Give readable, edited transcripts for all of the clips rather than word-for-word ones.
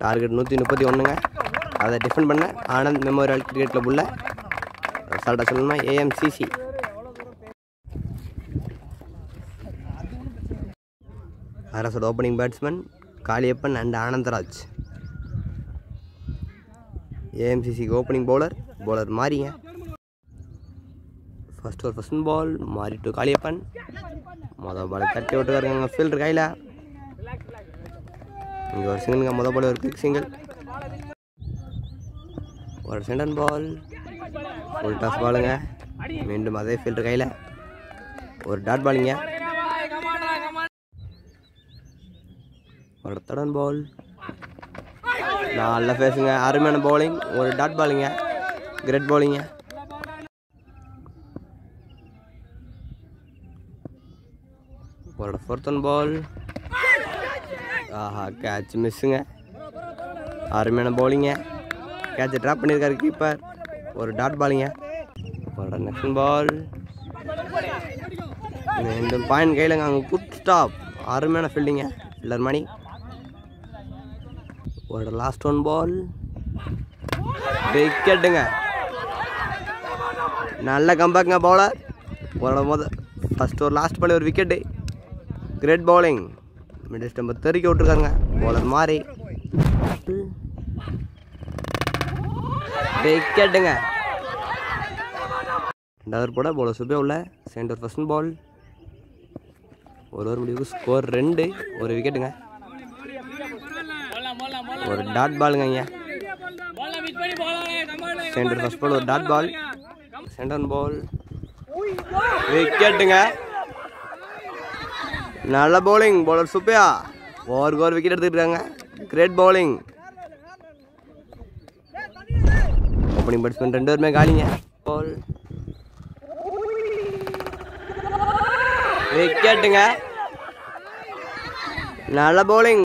Target 131ங்க. அதை defend பண்ண Anand memorial cricket club உள்ள சால்ட்டாக சொல்லணும்னா ஏஎம்சிசி. அரசோட opening batsman Kaliyappan and Anandaraj. ஏஎம்சிசிக்கு ஓப்பனிங் பவுலர் மாறிங்க. First ball Maari to Kaliappan. மொதல் பால் தட்டி விட்டுருக்காருங்க ஃபீல்டர் கையில். இங்கே ஒரு சிங்கிளுங்க. மொதல் பால் ஒரு குவிக் சிங்கிள். ஒரு சென்டன் பால் ஃபுல் டாஸ் பாலுங்க. மீண்டும் அதே ஃபீல்டர் கையில் ஒரு டாட் பாலுங்க. ஒரு தடன் பால் நல்ல ஃபேஸுங்க. அருமையான பவுலிங். ஒரு டாட் பாலுங்க. கிரேட் பவுலிங்க. ஒரு ஃபோர்த் பால். ஆஹா கேட்ச் மிஸ்ஸுங்க. அருமையான பவுலிங்க. கேட்சை ட்ராப் பண்ணியிருக்காரு கீப்பர். ஒரு டாட் பாலுங்க. ஒரு நெக்ஸ்ட் பால் மீண்டும் பாயிண்ட் கையிலங்க. அங்கே குட் ஸ்டாப். அருமையான ஃபீல்டிங்க ஃபீல்டர் மணி. ஒரு லாஸ்ட் பால் விக்கெட்டுங்க. நல்ல கம்பேக்குங்க பவுலர். ஒரு ஃபர்ஸ்ட் ஒரு லாஸ்ட் பால் ஒரு விக்கெட்டு. Great bowling. மிடில் ஸ்டம்பை தெறிக்க விட்டுருக்காருங்க பவுலர் மாறி. விக்கெட்டுங்க. ரெண்டாவது போட பவுலர் சுபே உள்ள சென்டர் ஃபர்ஸ்ட் பால். ஒரு முடிவுக்கு ஸ்கோர் 2. ஒரு விக்கெட்டுங்க. ஒரு டாட் பாலுங்க. ஐயா சென்டர் ஃபர்ஸ்ட் பால் ஒரு டாட் பால். சென்டர் பால் விக்கெட்டுங்க. நல்ல bowling bowler Subbaiah. Over wicket எடுத்துக்கிட்டாங்க. Great bowling. ஓப்பனிங் பேட்ஸ்மேன் 2 பேருமே காலிங்க. பால் விக்கெட்டுங்க. நல்ல பவுலிங்.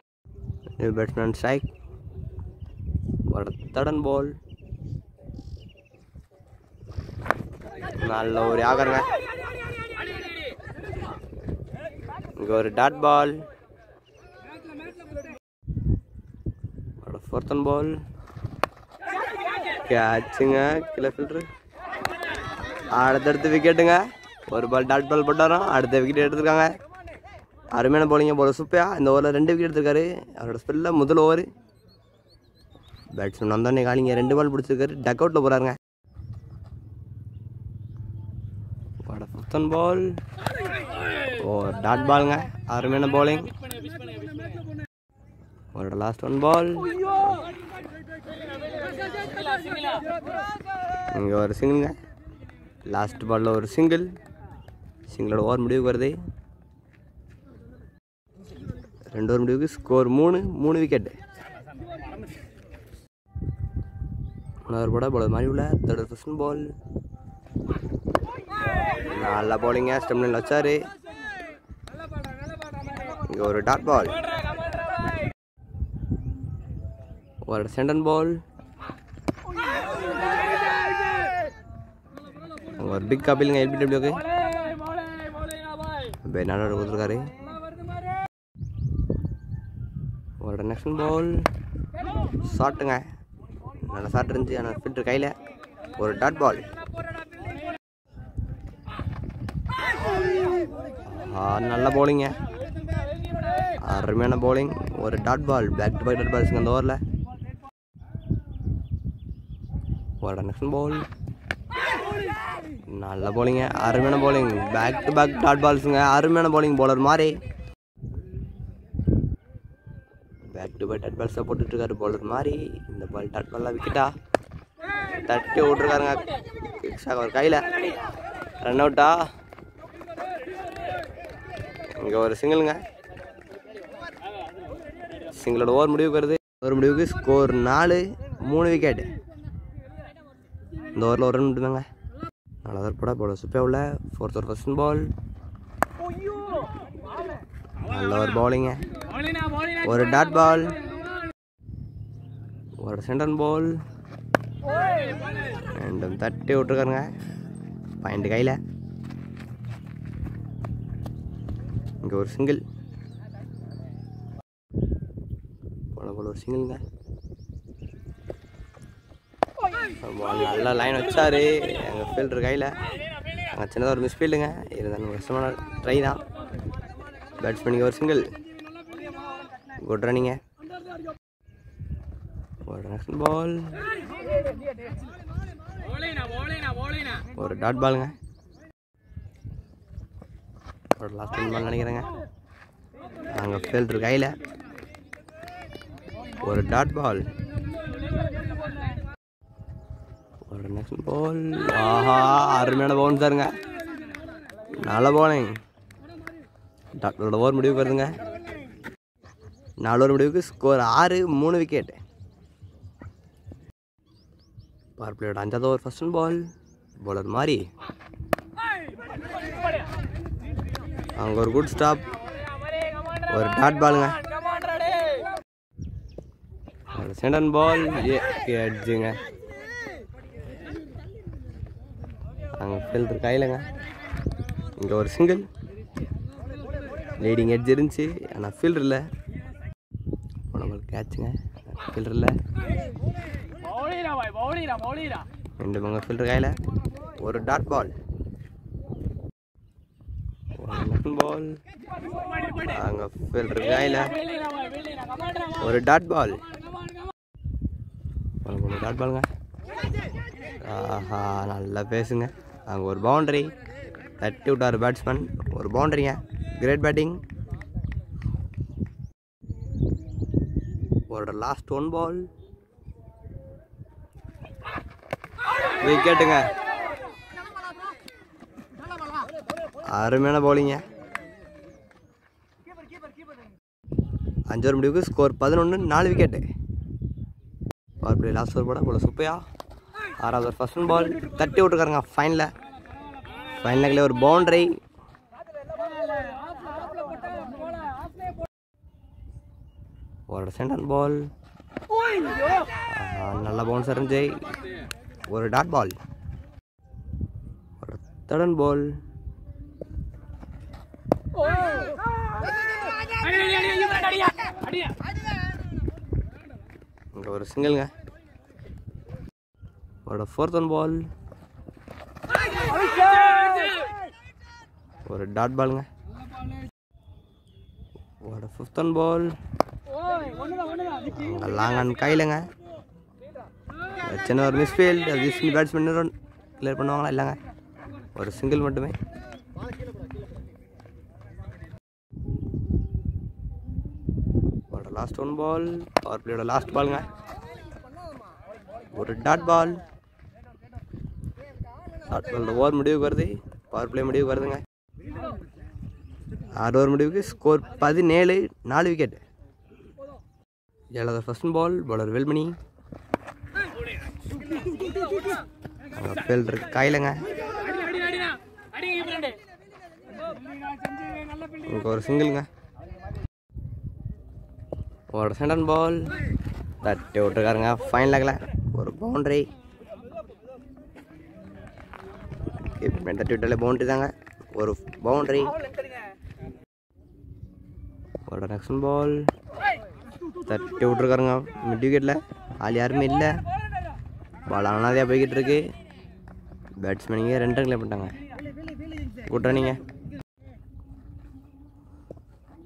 Batsman strike. ஒரு தடன் பால். நல்ல ஒரு ஆகருங்க. இங்கே ஒரு டாட் பால். ஒரு ஃபோர்த் பால் கேட்சுங்க. கீழே ஃபில்ட்ரு. அடுத்தடுத்து விக்கெட்டுங்க. ஒரு பால் டாட் பால் போட்டாரோ அடுத்த விக்கெட் எடுத்துருக்காங்க. அருமையான பவுலிங்க பவுலர் சுப்பையா. இந்த ஓவரில் 2 விக்கெட் எடுத்திருக்காரு. அவரோட ஸ்பெல்லில் முதல் ஓவர். பேட்ஸ்மேன் வந்தோடனே காலிங்க. 2 பால் பிடிச்சிருக்காரு. டக் அவுட்டில் போகிறாருங்க. பால் ஓ டாட் பாலுங்க. அருமையான பவுலிங். ஒரு லாஸ்ட் பால். இங்கே ஒரு சிங்கிள்ங்க. லாஸ்ட் பாலில் ஒரு சிங்கிளோட ஓவர் முடிவுக்கு வருது. 2 ஓவர் முடிவுக்கு ஸ்கோர் 3 விக்கெட். மூணாவது போட பவுலர் மாதிரி உள்ள தேர்ட் ஃபர்ஸ்ட் பால். நல்ல பவுலிங்க. ஸ்டெம்லைனில் வச்சாரு. இங்கே ஒரு டாட் பால். ஒரு சென்டன் பால். ஒரு பிக் கபிலுங்க எல்பிடபிள்யூக்கு. நல்லா கொடுத்துருக்காரு. ஒரு நெக்ஸ்ட் பால் ஷாட்டுங்க. நல்ல ஷாட் இருந்துச்சு. ஆனால் ஃபில்டர் கையில் ஒரு டாட் பால். நல்ல பவுலிங்க. அருமையான பவுலிங். ஒரு dot ball. Back to back dot பால்ஸுங்க அந்த ஓவரில். ஒரு நெக்ஸ்ட் பால் நல்ல பவுலிங்க. அருமையான bowling. Back to back dot பால்ஸுங்க. அருமையான bowling bowler Maari. Back to back dot பால்ஸை போட்டுட்ருக்காரு பவுலர் மாறி. இந்த பால் டாட் பால்லாம் விக்கெட்டா தட்டி விட்ருக்காருங்க. அவர் கையில் ரன் அவுட்டா. இங்கே ஒரு சிங்கிளுங்க. சிங்கிளோட ஓவர் முடிவுக்கு வருது. ஒரு முடிவுக்கு ஸ்கோர் 4. 3 விக்கெட். இந்த ஓவரில் ஒரு ரன் விட்டுருந்தாங்க. 4வது போட பவுலர் சுப்பே உள்ள ஃபோர்த் ஓவர் ஃபர்ஸ்ட் பால். நல்ல ஒரு பவுலிங்க. ஒரு டாட் பால். ஒரு சென்டர் பால். ரெண்டும் தட்டி விட்டுருக்காருங்க. பாயிண்ட் கையில். இங்கே ஒரு சிங்கிள். போல் ஒரு சிங்கிள்ங்க. நல்லா லைன் வச்சாரு எங்கள் ஃபீல்டர் கையில். அங்கே சின்னதாக ஒரு மிஸ்ஃபீல்டுங்க, இருந்தாலும் கஷ்டமான ட்ரை தான். பேட்ஸ்மேனுக்கு ஒரு சிங்கிள். குட் ரன்னிங்க. நெக்ஸ்ட் பால் ஒரு டாட் பாலுங்க. ஒரு லாஸ்ட் பால் நினைக்கிறேங்க. அங்கே ஃபீல்டர் கையில் ஒரு டாட் பால். ஒரு நெக்ஸ்ட் பால். ஆஹா, அருமையான பவுன்ஸருங்க. நல்ல பவுலிங். டாக்டரோட ஓவர் முடிவுக்கு வருதுங்க. 4 ஓவர் முடிவுக்கு ஸ்கோர் 6, 3 விக்கெட். பவர் பிளேயோட 5வது ஓவர் ஃபர்ஸ்ட் பால். பவுலர் மாதிரி அங்கே ஒரு குட் ஸ்டாப். ஒரு டாட் பாலுங்க. செகண்ட் பால் எட்ஜுங்க. அங்கே ஃபீல்டர் கையிலங்க. இங்கே ஒரு சிங்கிள். லீடிங் எட்ஜ் இருந்துச்சு, ஆனால் ஃபீல்டர் இல்லை. உங்களுக்கு கேட்சுங்க. ஃபீல்டர் இல்லை. ரெண்டு பங்க ஃபீல்டர் கையில் ஒரு டாட் பால். பால் அங்கே ஃபீல்டர் கையில் ஒரு டாட் பால். டாட் பாலுங்க. ஆஹா, நல்லா பேசுங்க. அங்கே ஒரு பவுண்டரி தட்டி விட்டார் பேட்ஸ்மேன். ஒரு பவுண்டரிங்க. Great batting. ஒரு லாஸ்ட் 1 பால். விக்கெட்டுங்க. அருமையான பவுலிங்க. 5 ஓவர் முடிவுக்கு ஸ்கோர் 11, 4 விக்கெட்டு. பவர் பிளே லாஸ்ட் ஓவர் போட போல சுப்பையா. 6வது ஓவர் ஃபர்ஸ்ட் பால் தட்டி விட்டுருக்காருங்க. ஃபைனலில் ஒரு பவுண்டரி. ஒரு செகண்ட் பால். நல்ல பவுன்சர் இருந்துச்சு. ஒரு டாட் பால். ஒரு தேர்ட் பால். இங்கே ஒரு சிங்கிள்ங்க. ஒரு 4th பால். ஒரு டாட் பாலுங்க. ஒரு 5th பால். Long and கையிலங்க. சின்ன ஒரு மிஸ்ஃபீல்ட். பேட்ஸ்மேன் கிளியர் பண்ணுவாங்களா? இல்லைங்க, ஒரு சிங்கிள் மட்டுமே. Last 1 ball. பவர் பிளேயோட லாஸ்ட் பாலுங்க. ஒரு dot ball. Dot ball over முடிவுக்கு வருது. பவர் பிளே முடிவுக்கு வருதுங்க. 6 ஓவர் முடிவுக்கு ஸ்கோர் 17, 4 விக்கெட். 7வது first ball. Bowler Velmani. Fielder கையிலங்க. இங்கே ஒரு சிங்கிள்ங்க. ஒரு செகண்ட் பால் தட்டி விட்டுருக்காருங்க. ஃபைனலாகல ஒரு பவுண்டரி. தட்டி விட்டாலே பவுண்டரி தாங்க. ஒரு பவுண்டரி. ஒரு நெக்ஸ்ட் பால் தட்டி விட்டுருக்காருங்க. மிட் விக்கெட்டில் ஆள் யாருமே இல்லை. பால் அனாதையாக போய்கிட்டு இருக்கு. பேட்ஸ்மேனிங்க 2 ரன் கிளியர் பண்ணிட்டாங்க. குட் ரன்னிங்க.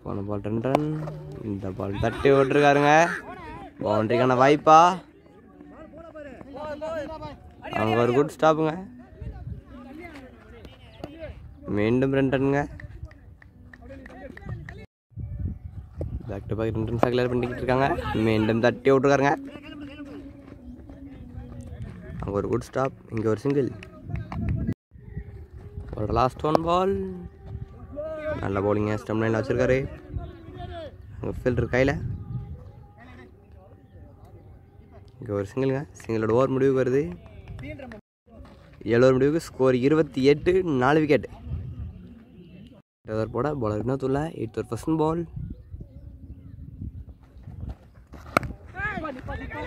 போன பால் 2 ரன். இந்த பால் தட்டி விட்டுருக்காருங்க. பவுண்டரிக்கான வாய்ப்பா. அவங்க ஒரு குட் ஸ்டாப்புங்க. மீண்டும் 2 ரன்னுங்க. Back to back 2 runs clear பண்ணிக்கிட்டு இருக்காங்க. மீண்டும் தட்டி விட்டுருக்காருங்க. அங்கே ஒரு குட் ஸ்டாப். இங்கே ஒரு சிங்கிள். ஒரு லாஸ்ட் 1 பால். நல்ல பவுலிங்க. ஸ்டம்ப் லைனில் வச்சுருக்காரு. அங்கே ஃபீல்டர் கையில். இங்கே ஒரு சிங்கிளுங்க. சிங்கிளோட ஓவர் முடிவுக்கு வருது. 7 ஓவர் முடிவுக்கு ஸ்கோர் 28, 4 விக்கெட். ஓவர் போட பவுலர் இன்னத்துள்ள 8th over first ball.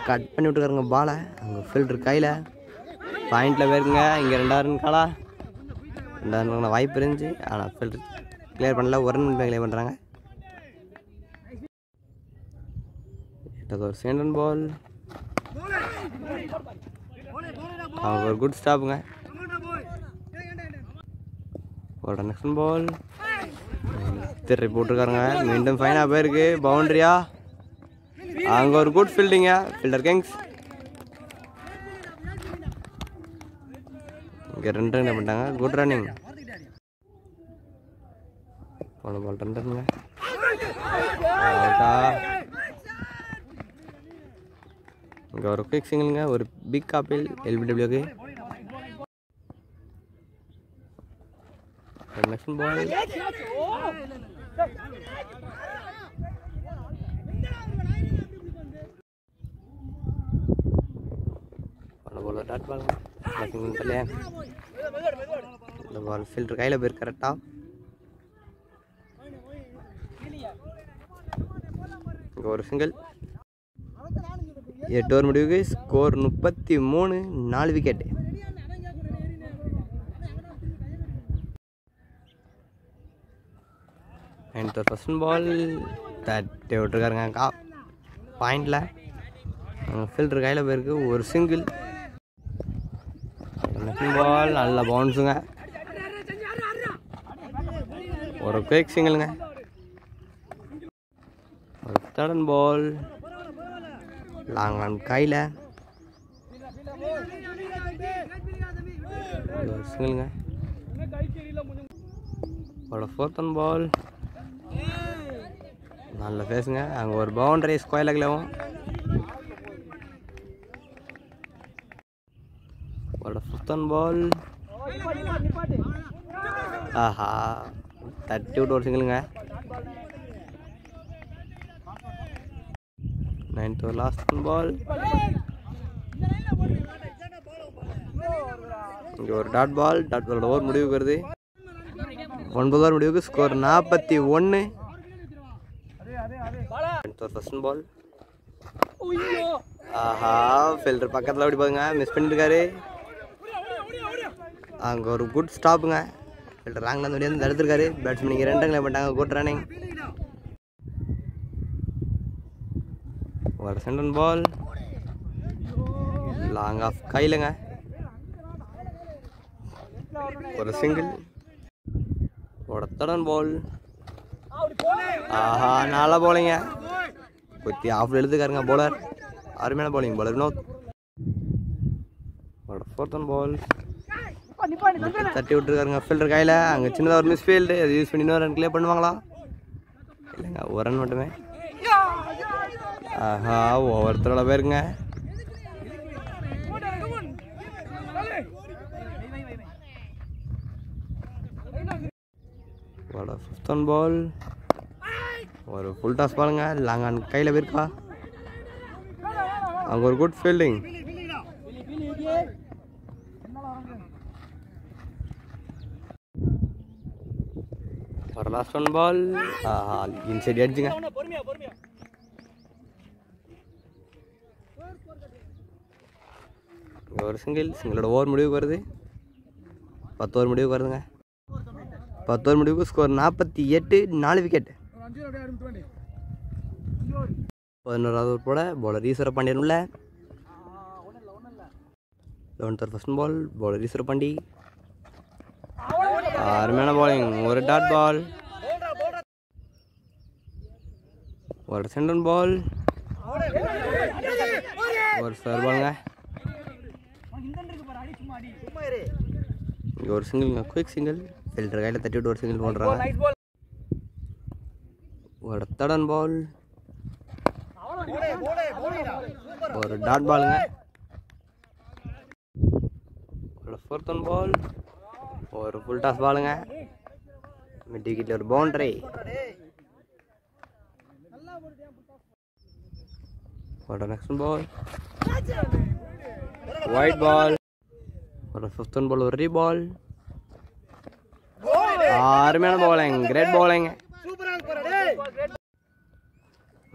Cut பண்ணி விட்டுருக்காருங்க பாலை. அங்கே ஃபீல்டர் கையில். பாயிண்டில் போயிருக்குங்க. இங்கே 2 ரன் காலா. 2 ரன் வாய்ப்பு இருந்துச்சு, ஆனால் ஃபீல்டர் கிளியர் பண்ணல. 1 ரன் கிளியர் பண்ணுறாங்க. ஒரு செகண்ட் பால். அவங்க ஒரு குட் ஸ்டாப்புங்க. ஒரு நெக்ஸ்ட் பால் திருப்பி போட்டிருக்காருங்க. மீண்டும் ஃபைனாக போயிருக்கு. பவுண்டரியா? அங்கே ஒரு குட் ஃபீல்டிங்க ஃபீல்டர் கிங்ஸ். இங்கே 2 ரன் பண்ணிட்டாங்க. Good running. போன பால் 2 ரன்னுங்க. இங்கே ஒரு குயிக் சிங்கிளுங்க. ஒரு பிக் ஆப்பிள் எல்பிடபிள்யூக்கு. Next ball dot ball. இந்த பால் ஃபில்டர் கையில் போயிருக்கு கரெக்டாக. இங்கே ஒரு சிங்கிள். 8 ஓவர் முடிவுக்கு score 33. 4 wicket. And first ball தட்டி விட்டுருக்காருங்க. பாயிண்டில் ஃபில்டர் கையில் போயிருக்கு. ஒரு சிங்கிள். நெக்ஸ்ட் பால் நல்ல பவுன்ஸுங்க. ஒரு குயிக் சிங்கிளுங்க. ஒரு தேர்ட் பால் லாங் ரன் கையில். ஒரு சிங்கிளுங்க. ஒரு ஃபோர்த் பால் நல்ல ஃபேஸுங்க. அங்கே ஒரு பவுண்டரி ஸ்கொயர் லெக்லவும். ஒரு ஃபிஃப்த் பால் ஆஹா தட்டி விட்டு ஒரு சிங்கிளுங்க. 9th last ball. இங்கே ஒரு டாட் பால். டாட் பாலோட ஓவர் முடிவுக்கு வருது. 9 ஓவர் முடிவுக்கு ஸ்கோர் 41. ஃபர்ஸ்ட் பால் ஆஹா ஃபீல்டர் பக்கத்தில் அப்படி பாருங்க. மிஸ் பண்ணிட்டுருக்காரு. அங்கே ஒரு குட் ஸ்டாப்புங்க. ஃபீல்டர் ராங்கில் வந்து வந்து தடுத்துருக்காரு. பேட்ஸ்மேன் 2 ரன்களை பண்ணிட்டாங்க. Good running. ஒரு செகண்ட் பால் லாங் ஆஃப் கையிலங்க. ஒரு சிங்கிள். ஒரு தேர்ட் பால் ஆஹா நல்லா போலிங்க. குத்தி ஆஃப்ல எழுதுக்காருங்க போலர். அருமையான பவுலிங் போலர் வினோத். ஒரு ஃபோர்த் பால் தட்டி விட்டுருக்காருங்க ஃபீல்டர் கையில். அங்கே சின்னதாக ஒரு மிஸ் ஃபீல்டு. அது யூஸ் பண்ணி 1 ரன் கிளியர் பண்ணுவாங்களா? இல்லைங்க, 1 ரன் மட்டுமே. ஆஹா ஒவ்வொருத்தரோட பேருங்க. ஃபிஃப்த் பால் ஒரு ஃபுல் டாஸ் பாருங்க. லாங் ஆன் கையில் போயிருக்கா. அங்கே ஒரு குட் ஃபீல்டிங். ஒரு லாஸ்ட் 1 பால் இன்சைட் அடிச்சுங்க. ஒரு சிங்கிளோட ஓவர் முடிவுக்கு வருது. 10 ஓவர் முடிவுக்கு வருதுங்க. 10 ஓவர் முடிவுக்கு ஸ்கோர் 48. 4 விக்கெட். 11வது ஓவர் போட பவுலர் ஈஸ்வர பாண்டியனுள்ள. 11th first ball bowler Eswara Pandi. அருமையான பவுலிங். ஒரு டாட் பால். ஒரு சென்டர் பால். ஒரு ஸ்கொயர் பாலுங்க. இங்கே ஒரு சிங்கிள்ங்க. Quick single. ஃபீல்டர் கையில் தட்டி விட்டு ஒரு சிங்கிள் போடுறாங்க. ஒரு தேர்ட் பால். ஒரு டாட் பாலுங்க. ஒரு ஃபோர்த் பால். ஒரு ஃபுல் டாஸ் பாலுங்க. மிட் விக்கெட்டில் ஒரு பவுண்டரி. ஒரு நெக்ஸ்ட் பால் ஒயிட் பால். ஒரு 5th பால் ஒரு ரீபால். அருமையான பவுலிங். Great bowling.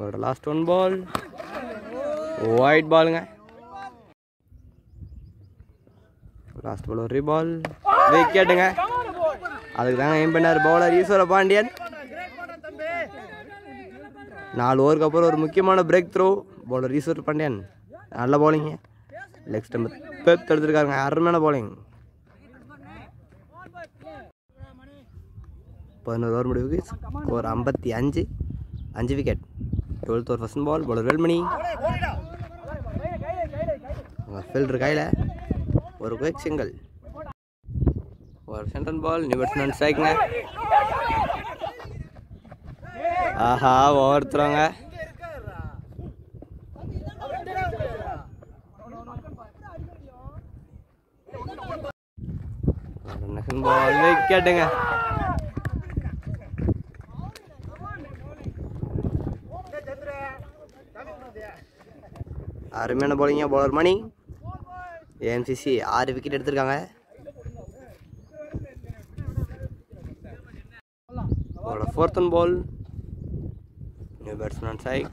ஒரு லாஸ்ட் 1 பால் ஒயிட் பாலுங்க. லாஸ்ட் பால் ஒரு ரீபால். விக்கெட்டுங்க. அதுக்கு தாங்க எய்ம் பண்ணார் பவுலர் ஈஸ்வர பாண்டியன். 4 ஓவருக்கு அப்புறம் ஒரு முக்கியமான breakthrough. Bowler Eswar Pandian நல்ல பவுலிங்கு. லெக் ஸ்டம்பு பெப் எடுத்துருக்காருங்க. அருமையான பவுலிங். 11 ஓவர் முடிவுக்கு score 55. 5 wicket. 12th over first ball. Bowler Velmani. Fielder கையில் ஒரு குயிக் சிங்கிள். ஒரு சென்ட்ரல் பால். நியூ பேட்ஸ்மேன் ஸ்ட்ரைக்குங்க. ஆஹா ஓவர்த்துறாங்க. பால் விக்கெட்டுங்க. அருமையான பவுலிங்க. பவுலர் மணி. ஏஎம்சிசி 6 விக்கெட் எடுத்திருக்காங்க. Bowler 4th ball. New batsman strike.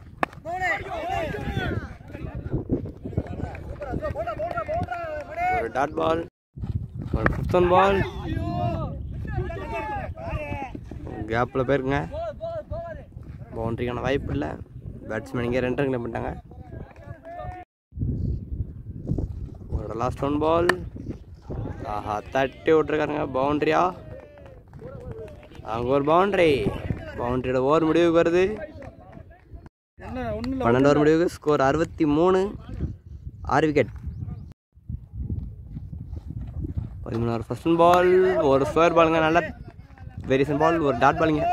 ஒரு டாட் பால். ஒரு 5th பால். கேப்பில் போயிருக்குங்க. பவுண்ட்ரிக்கான வாய்ப்பு இல்லை. பேட்ஸ்மேன் இங்கே 2 ரன் பண்ணிட்டாங்க. ஒரு லாஸ்ட் 1 பால். ஆஹா தட்டி விட்டுருக்காருங்க. பவுண்ட்ரியா? அங்கே ஒரு பவுண்ட்ரி. பவுண்ட்ரியோட ஓவர் முடிவுக்கு வருது. 12 ஓவர் முடிவுக்கு score 63. 6 wicket. 13 over first ball. ஒரு ஸ்கொயர் பாலுங்க. நல்ல வேரியேஷன் பால். ஒரு டாட் பாலுங்க.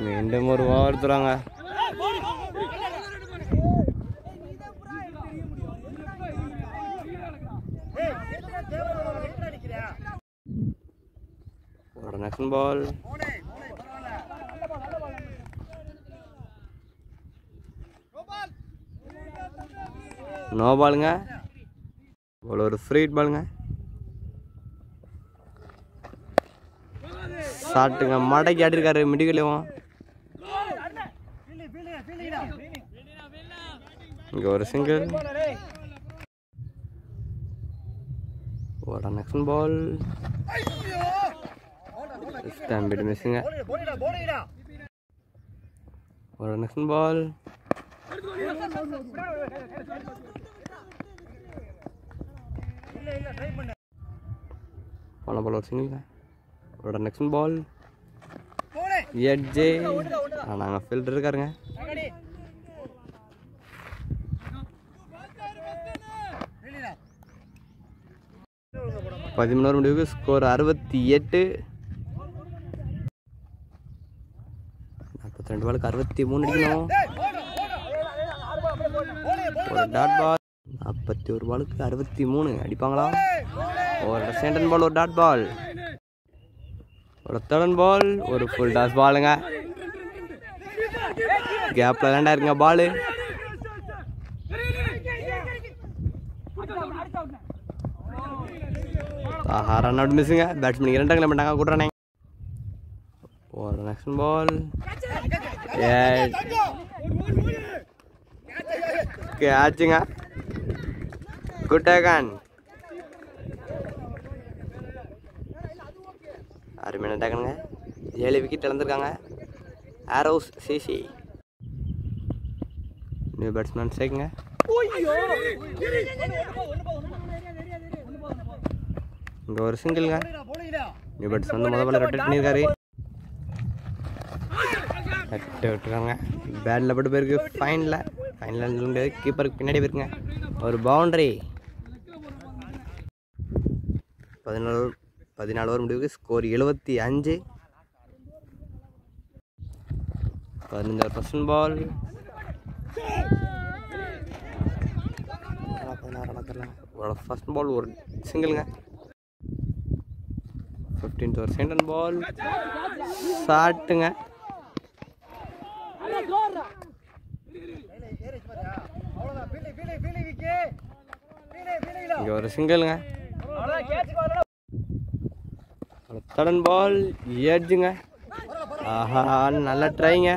மீண்டும் ஒரு ஓவர் தராங்க. ஒரு நெக்ஸ்ட் பால். நோ பாலுங்க. ஒரு ஃப்ரீ பாலுங்க. சாட்டுங்க. மடக்கி ஆடிருக்காரு மிடிக்கலையும். இங்கே ஒரு சிங்கிள். ஒரு நெக்ஸ்ட் பால். ஸ்டாம்பிட் மிஸ்ஸுங்க. ஒரு நெக்ஸ்ட் பால். போன பால் ஒரு சிங்கிள். ஒரு நெக்ஸ்ட் பால். எட்ஜே. நாங்கள் ஃபீல்டர் இருக்காருங்க. பதிமூணு முடிவுக்கு ஸ்கோர் 68. 42 பாலுக்கு 63 அடிக்கணும். ஒரு டாட் பால். 41 பாலுக்கு 63 அடிப்பாங்களா? ஒரு சென்டன் பால். ஒரு டாட் பால். ஒரு தேர்ட் பால். ஒரு ஃபுல் டாஸ் பாலுங்க. கேப்ல லேண்ட் ஆயிருங்க பாலு. ஆஹா ரன் அவுட் மிஸ்ஸுங்க. பேட்ஸ்மேன் 2 ரன் பண்ணாங்க. கூட்டுறானே. ஒரு நெக்ஸ்ட் பால். கேட்சுங்க. Good taken. அருமையான டேக்கனுங்க. 7 விக்கெட் இழந்திருக்காங்க. Arrows CC. நியூ பேட்ஸ்மேன் ஸ்ட்ரைக்குங்க. இங்கே ஒரு சிங்கிள்ங்க. நியூ பேட்ஸ் வந்து முதல்ல ரொட்டேட் பண்ணியிருக்காரு. கட்டு விட்டுருக்காங்க. பேட்டில் பட்டு போயிருக்கு. ஃபைனில் சொல்ல முடியாது. கீப்பருக்கு பின்னாடி போயிருக்குங்க. ஒரு பவுண்ட்ரி. 14 ஓவர் முடிவுக்கு score 75. 15 over first ball. 16 first ball. ஒரு சிங்கிள்ங்க. 15th over second ball. ஷாட்டுங்க. இங்கே ஒரு சிங்கிள்ங்க. தேர்ட் பால். எட்ஜுங்க. ஆஹா நல்ல ட்ரைங்க.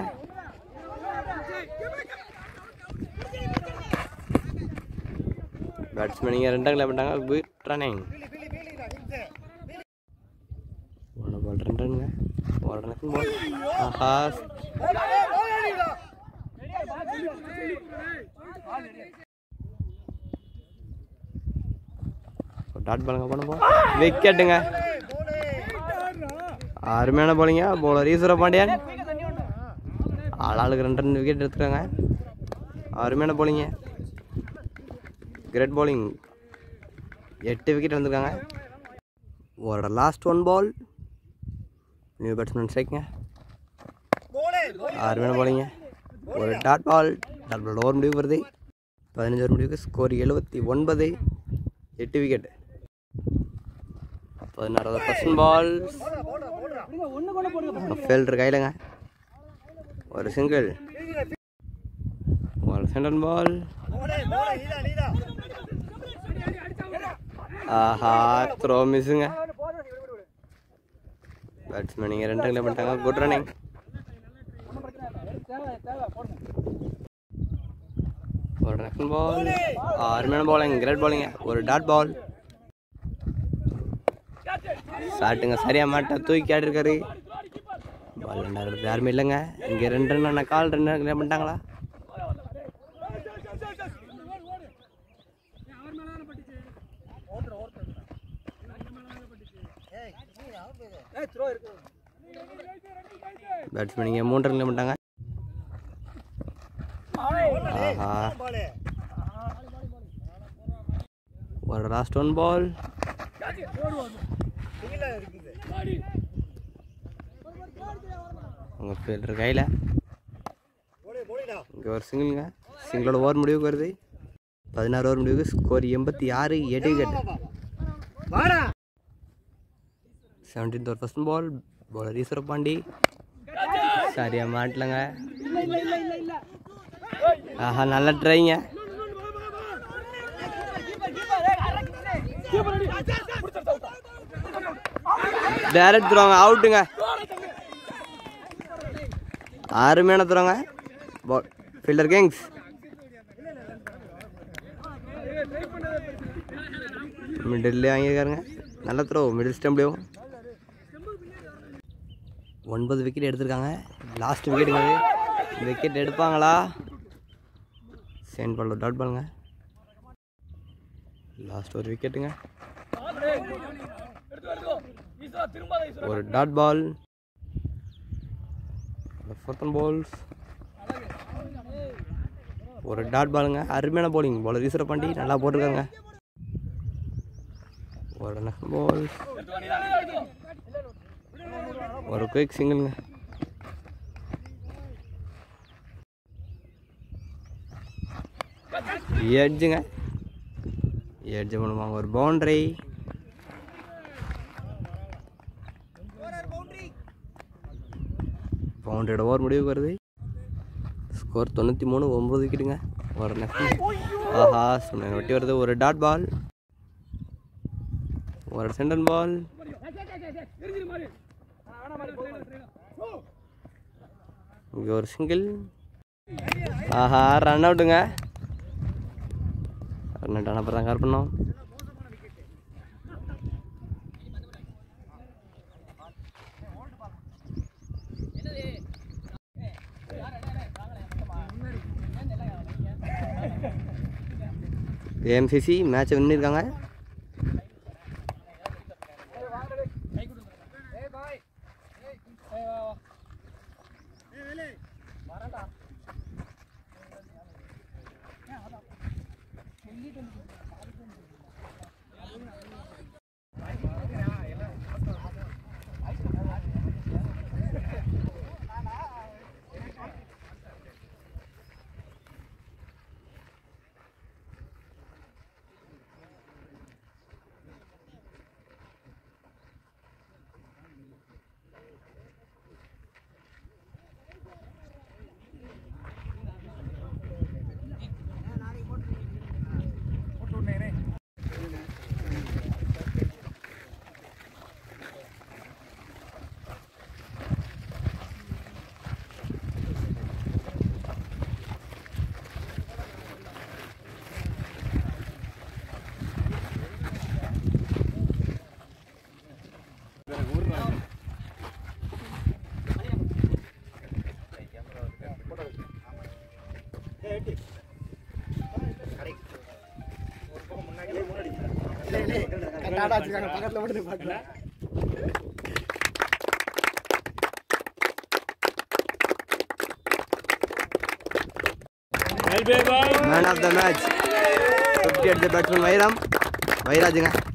பேட்ஸ்மேன் இங்கே 2 ரன் பண்ணிட்டாங்க. Good running. 2 ரன்னுங்க. ஒரு நெக்ஸ்ட் பால். ஆஹா டாட் பாலுங்க பண்ணுவோம். விக்கெட்டுங்க. அருமையான பாலிங்க. பவுலர் ஈஸ்வர பாண்டியன் ஆளாளுக்கு 2 ரன் விக்கெட் எடுத்துருக்காங்க. அருமையான பாலிங்க. கிரேட் பாலிங். 8 விக்கெட் வந்துருக்காங்க. ஒரு லாஸ்ட் 1 பால். நியூ பேட்ஸ்மேன் ஸ்ட்ரைக்குங்க. அருமையான பாலிங்க. ஒரு டாட் பால். ஓவர் முடிவு வருது. 15 ஓவர் முடிவுக்கு ஸ்கோர் 79. 8 விக்கெட். 16வது ஃபர்ஸ்ட் பால். ஃபீல்டர் கையிலங்க. ஒரு சிங்கிள். ஒரு சென்டர் பால். ஆஹா த்ரோ மிஸ்ஸுங்க. பேட்ஸ்மேன் நீங்கள் 2 ரன் பண்ணிட்டாங்க. Good running. ஒரு நெக்ஸ்ட் பால். அருமையான பாலிங். கிரேட் பாலிங்க. ஒரு டாட் பால். ஷாட்டுங்க. சரியாக மாட்டா தூக்கி ஆடிருக்காரு. பால் ரெண்டாவது யாருமே இல்லைங்க. இங்கே 2 ரன் கால் 2 ரன் பண்ணிட்டாங்களா? பேட்ஸ்மேன் இங்கே 3 ரன் பண்ணிட்டாங்க. ஆஹா ஒரு லாஸ்ட் 1 பால். உங்கள் ஃபீல்டர் கையில். இங்கே ஒரு சிங்கிளுங்க. சிங்கிளோட ஓவர் முடிவுக்கு வருது. 16 ஓவர் முடிவுக்கு score 86. 8 wicket. 17th over first ball. Bowler Eswara Pandi சரியாக மாட்டலங்க. ஆஹா நல்ல ட்ரைங்க. டைரக்ட் த்ரோங்க. அவுட்டுங்க. அருமையான த்ரோங்க. Fielder Kings. மிடில் வாங்கியிருக்காருங்க. நல்ல த்ரோ. மிடில் ஸ்டம்ப்லேயும் 9 விக்கெட் எடுத்திருக்காங்க. லாஸ்ட் விக்கெட்டுங்க. விக்கெட் எடுப்பாங்களா? செகண்ட் பால் டாட் பாலுங்க. லாஸ்ட் ஒரு விக்கெட்டுங்க. ஒரு டாட் பால். 4th balls. ஒரு டாட் பாலுங்க. அருமையான பவுலிங். பவுலர் ஈஸ்வர பாண்டி நல்லா போட்டிருக்காங்க. ஒரு நெக்ஸ்ட் பால். ஒரு குயிக் சிங்கிள்ங்க. எட்ஜுங்க. எட்ஜ் பண்ணுவாங்க. ஒரு பவுண்டரி. பவுண்டரியோட ஓவர் முடிவுக்கு வருது. ஸ்கோர் 93. 9 விக்கெட்டுங்க. ஒரு நெக்ஸ்ட். ஆஹா வெட்டி வருது. ஒரு டாட் பால். ஒரு சென்டர் பால். இங்கே ஒரு சிங்கிள். ஆஹா ரன் அவுட்டுங்க. ரன் அவுட் அப்புறம் தான் கவர் பண்ணோம். ஏஎம்சிசி மேட்சை வின்னிருக்காங்க. Man of the match. 50 at the batsman Vairam. Vairajuங்க.